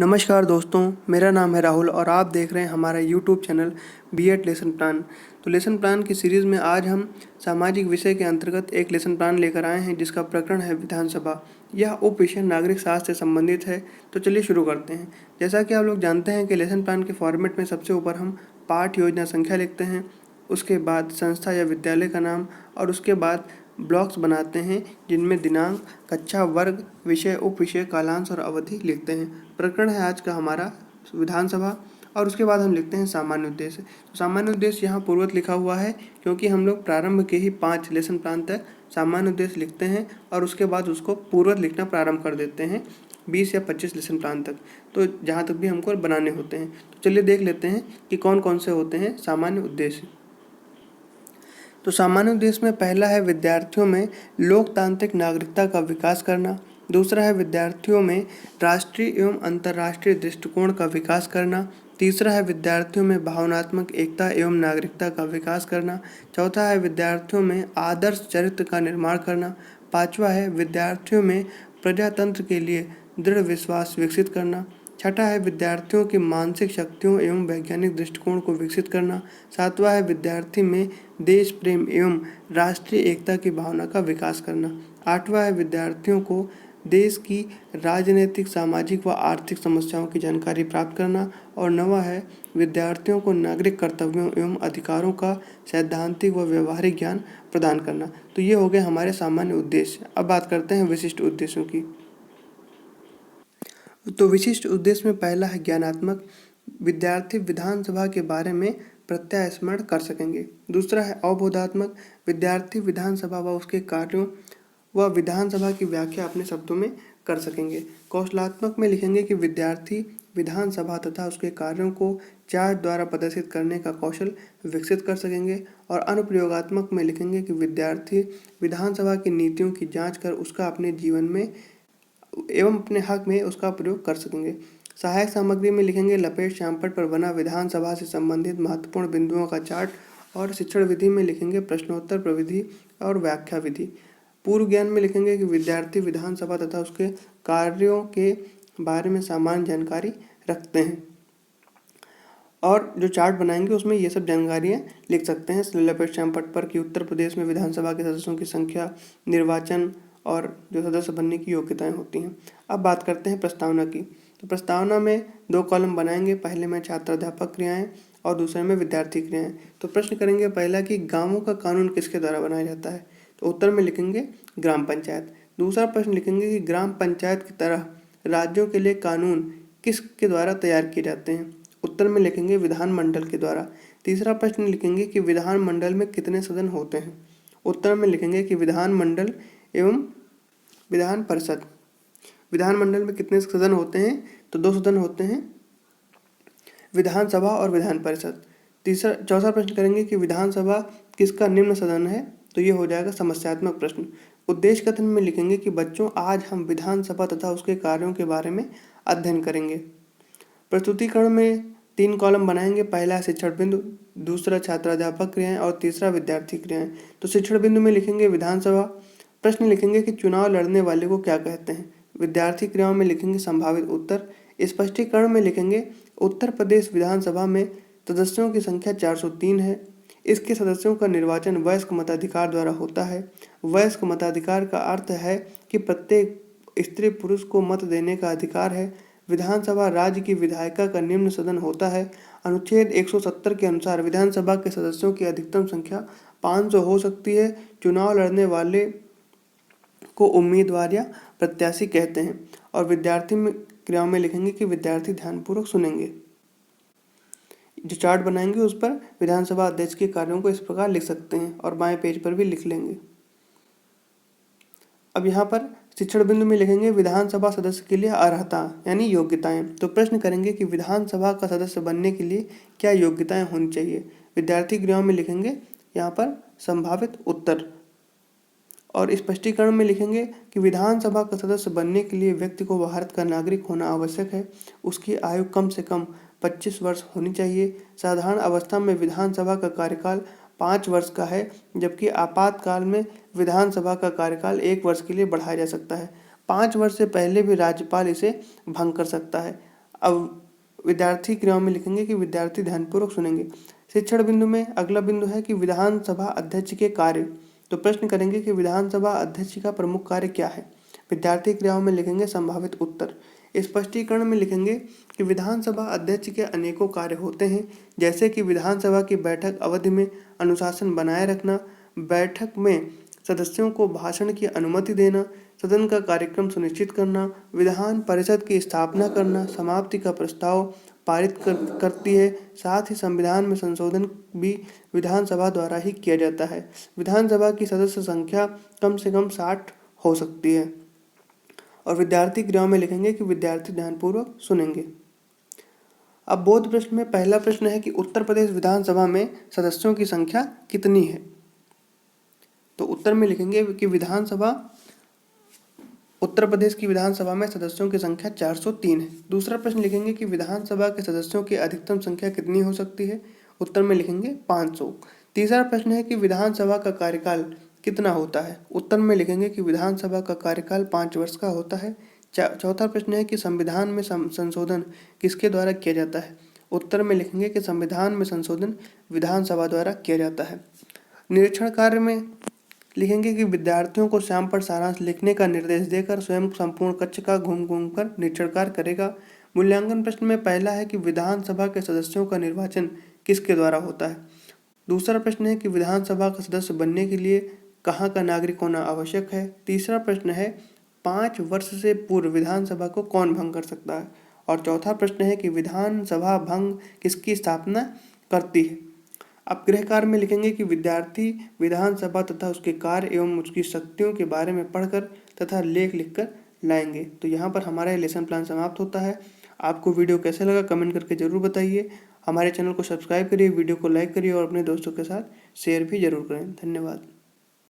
नमस्कार दोस्तों, मेरा नाम है राहुल और आप देख रहे हैं हमारा YouTube channel BEd lesson plan. तो लेसन प्लान की सीरीज़ में आज हम सामाजिक विषय के अंतर्गत एक लेसन प्लान लेकर आए हैं जिसका प्रकरण है विधानसभा। यह उप विषय नागरिक शास्त्र से संबंधित है। तो चलिए शुरू करते हैं। जैसा कि आप लोग जानते हैं कि लेसन प्लान के फॉर्मेट में सबसे ऊपर हम पाठ योजना संख्या लिखते हैं, उसके बाद संस्था या विद्यालय का नाम और उसके बाद ब्लॉक्स बनाते हैं जिनमें दिनांक, कक्षा, वर्ग, विषय, उप विषय, कालांश और अवधि लिखते हैं। प्रकरण है आज का हमारा विधानसभा और उसके बाद हम लिखते हैं सामान्य उद्देश्य। तो सामान्य उद्देश्य यहाँ पूर्ववत लिखा हुआ है क्योंकि हम लोग प्रारंभ के ही 5 लेसन प्लान तक सामान्य उद्देश्य लिखते हैं और उसके बाद उसको पूर्ववत लिखना प्रारंभ कर देते हैं 20 या 25 लेसन प्लान तक, तो जहाँ तक भी हमको बनाने होते हैं। तो चलिए देख लेते हैं कि कौन कौन से होते हैं सामान्य उद्देश्य। तो सामान्य उद्देश्य में पहला है विद्यार्थियों में लोकतांत्रिक नागरिकता का विकास करना। दूसरा है विद्यार्थियों में राष्ट्रीय एवं अंतर्राष्ट्रीय दृष्टिकोण का विकास करना। तीसरा है विद्यार्थियों में भावनात्मक एकता एवं नागरिकता का विकास करना। चौथा है विद्यार्थियों में आदर्श चरित्र का निर्माण करना। पांचवा है विद्यार्थियों में प्रजातंत्र के लिए दृढ़ विश्वास विकसित करना। छठा है विद्यार्थियों की मानसिक शक्तियों एवं वैज्ञानिक दृष्टिकोण को विकसित करना। सातवां है विद्यार्थी में देश प्रेम एवं राष्ट्रीय एकता की भावना का विकास करना। आठवां है विद्यार्थियों को देश की राजनीतिक, सामाजिक व आर्थिक समस्याओं की जानकारी प्राप्त करना। और नौवां है विद्यार्थियों को नागरिक कर्तव्यों एवं अधिकारों का सैद्धांतिक व व्यवहारिक ज्ञान प्रदान करना। तो ये हो गए हमारे सामान्य उद्देश्य। अब बात करते हैं विशिष्ट उद्देश्यों की। तो विशिष्ट उद्देश्य में पहला है ज्ञानात्मक। विद्यार्थी विधानसभा के बारे में प्रत्यय स्मरण कर सकेंगे। दूसरा है अवबोधात्मक। विद्यार्थी विधानसभा व उसके कार्यों व विधानसभा की व्याख्या अपने शब्दों में कर सकेंगे। कौशलात्मक में लिखेंगे कि विद्यार्थी विधानसभा तथा उसके कार्यों को चार्ट द्वारा प्रदर्शित करने का कौशल विकसित कर सकेंगे। और अनुप्रयोगात्मक में लिखेंगे कि विद्यार्थी विधानसभा की नीतियों की जांच कर उसका अपने जीवन में एवं अपने हक में उसका प्रयोग कर सकेंगे। सहायक सामग्री में लिखेंगे लपेट श्यामपट्ट पर बना विधानसभा से संबंधित महत्वपूर्ण बिंदुओं का चार्ट। और शिक्षण विधि में लिखेंगे प्रश्नोत्तर प्रविधि और व्याख्या विधि। पूर्व ज्ञान में लिखेंगे कि विद्यार्थी विधानसभा तथा उसके कार्यों के बारे में सामान्य जानकारी रखते हैं और जो चार्ट बनाएंगे उसमें ये सब जानकारियाँ लिख सकते हैं लपेट श्यामपट्ट पर कि उत्तर प्रदेश में विधानसभा के सदस्यों की संख्या, निर्वाचन और जो सदस्य बनने की योग्यताएं होती हैं। अब बात करते हैं प्रस्तावना की। तो प्रस्तावना में 2 कॉलम बनाएंगे, पहले में छात्र अध्यापक क्रियाएं और दूसरे में विद्यार्थी क्रियाएं। तो प्रश्न करेंगे पहला कि गांवों का कानून किसके द्वारा बनाया जाता है। तो उत्तर में लिखेंगे ग्राम पंचायत। दूसरा प्रश्न लिखेंगे कि ग्राम पंचायत की तरह राज्यों के लिए कानून किसके द्वारा तैयार किए जाते हैं। उत्तर में लिखेंगे विधानमंडल के द्वारा। तीसरा प्रश्न लिखेंगे कि विधानमंडल में कितने सदन होते हैं। उत्तर में लिखेंगे कि विधानमंडल एवं विधान परिषद। विधानमंडल में कितने सदन होते हैं, तो 2 सदन होते हैं, विधानसभा और विधान परिषद। चौथा प्रश्न करेंगे कि विधानसभा किसका निम्न सदन है। तो ये हो जाएगा समस्यात्मक प्रश्न। उद्देश्य कथन में लिखेंगे कि बच्चों आज हम विधानसभा तथा उसके कार्यों के बारे में अध्ययन करेंगे। प्रस्तुतिकरण में 3 कॉलम बनाएंगे, पहला शिक्षण बिंदु, दूसरा छात्र अध्यापक क्रियाएं और तीसरा विद्यार्थी क्रियाएं। तो शिक्षण बिंदु में लिखेंगे विधानसभा। प्रश्न लिखेंगे कि चुनाव लड़ने वाले को क्या कहते हैं। विद्यार्थी क्रियाओं में लिखेंगे संभावित उत्तर। स्पष्टीकरण में लिखेंगे उत्तर प्रदेश विधानसभा में सदस्यों की संख्या 403 है। इसके सदस्यों का निर्वाचन वयस्क मताधिकार द्वारा होता है। वयस्क मताधिकार का अर्थ है कि प्रत्येक स्त्री पुरुष को मत देने का अधिकार है। विधानसभा राज्य की विधायिका का निम्न सदन होता है। अनुच्छेद 170 के अनुसार विधानसभा के सदस्यों की अधिकतम संख्या 500 हो सकती है। चुनाव लड़ने वाले को उम्मीदवार या प्रत्याशी कहते हैं। और विद्यार्थी में क्रियाओं में लिखेंगे कि विद्यार्थी ध्यानपूर्वक सुनेंगे। जो चार्ट बनाएंगे उस पर विधानसभा अध्यक्ष के कार्यों को इस प्रकार लिख सकते हैं और बाएं पेज पर भी लिख लेंगे। अब यहाँ पर शिक्षण बिंदु में लिखेंगे विधानसभा सदस्य के लिए अर्हता यानी योग्यताएं। तो प्रश्न करेंगे कि विधानसभा का सदस्य बनने के लिए क्या योग्यताएं होनी चाहिए। विद्यार्थी क्रियाओं में लिखेंगे यहाँ पर संभावित उत्तर। और स्पष्टीकरण में लिखेंगे कि विधानसभा का सदस्य बनने के लिए व्यक्ति को भारत का नागरिक होना आवश्यक है। उसकी आयु कम से कम 25 वर्ष होनी चाहिए। साधारण अवस्था में विधानसभा का कार्यकाल 5 वर्ष का है, जबकि आपातकाल में विधानसभा का कार्यकाल 1 वर्ष के लिए बढ़ाया जा सकता है। 5 वर्ष से पहले भी राज्यपाल इसे भंग कर सकता है। अब विद्यार्थी क्रियाओं में लिखेंगे कि विद्यार्थी ध्यानपूर्वक सुनेंगे। शिक्षण बिंदु में अगला बिंदु है कि विधानसभा अध्यक्ष के कार्य। तो प्रश्न करेंगे कि विधानसभा अध्यक्ष का प्रमुख कार्य क्या है। विद्यार्थी क्रियाओं में लिखेंगे संभावित उत्तर। स्पष्टीकरण में लिखेंगे कि विधानसभा अध्यक्ष के अनेकों कार्य होते हैं, जैसे कि विधानसभा की बैठक अवधि में अनुशासन बनाए रखना, बैठक में सदस्यों को भाषण की अनुमति देना, सदन का कार्यक्रम सुनिश्चित करना, विधान परिषद की स्थापना करना, समाप्ति का प्रस्ताव पारित करती है। साथ ही संविधान में संशोधन भी विधानसभा द्वारा ही किया जाता है। विधानसभा की सदस्य संख्या कम से कम 60 हो सकती है। और विद्यार्थी क्रियाओं में लिखेंगे कि विद्यार्थी ध्यानपूर्वक सुनेंगे। अब बोध प्रश्न में पहला प्रश्न है कि उत्तर प्रदेश विधानसभा में सदस्यों की संख्या कितनी है। तो उत्तर में लिखेंगे कि उत्तर प्रदेश की विधानसभा में सदस्यों की संख्या 403 है। दूसरा प्रश्न लिखेंगे कि विधानसभा के सदस्यों की अधिकतम संख्या कितनी हो सकती है। उत्तर में लिखेंगे 500। तीसरा प्रश्न है कि विधानसभा का कार्यकाल कितना होता है। उत्तर में लिखेंगे कि विधानसभा का कार्यकाल 5 वर्ष का होता है। चौथा प्रश्न है कि संविधान में संशोधन किसके द्वारा किया जाता है। उत्तर में लिखेंगे कि संविधान में संशोधन विधानसभा द्वारा किया जाता है। निरीक्षण कार्य में लिखेंगे कि विद्यार्थियों को शाम पर सारांश लिखने का निर्देश देकर स्वयं संपूर्ण कक्ष का घूम कर निरीक्षण कार्य करेगा। मूल्यांकन प्रश्न में पहला है कि विधानसभा के सदस्यों का निर्वाचन किसके द्वारा होता है। दूसरा प्रश्न है कि विधानसभा का सदस्य बनने के लिए कहाँ का नागरिक होना आवश्यक है। तीसरा प्रश्न है 5 वर्ष से पूर्व विधानसभा को कौन भंग कर सकता है। और चौथा प्रश्न है कि विधानसभा भंग किसकी स्थापना करती है। अब गृह कार्य में लिखेंगे कि विद्यार्थी विधानसभा तथा उसके कार्य एवं उसकी शक्तियों के बारे में पढ़कर तथा लेख लिखकर लाएंगे। तो यहाँ पर हमारा लेसन प्लान समाप्त होता है। आपको वीडियो कैसे लगा कमेंट करके ज़रूर बताइए। हमारे चैनल को सब्सक्राइब करिए, वीडियो को लाइक करिए और अपने दोस्तों के साथ शेयर भी जरूर करें। धन्यवाद।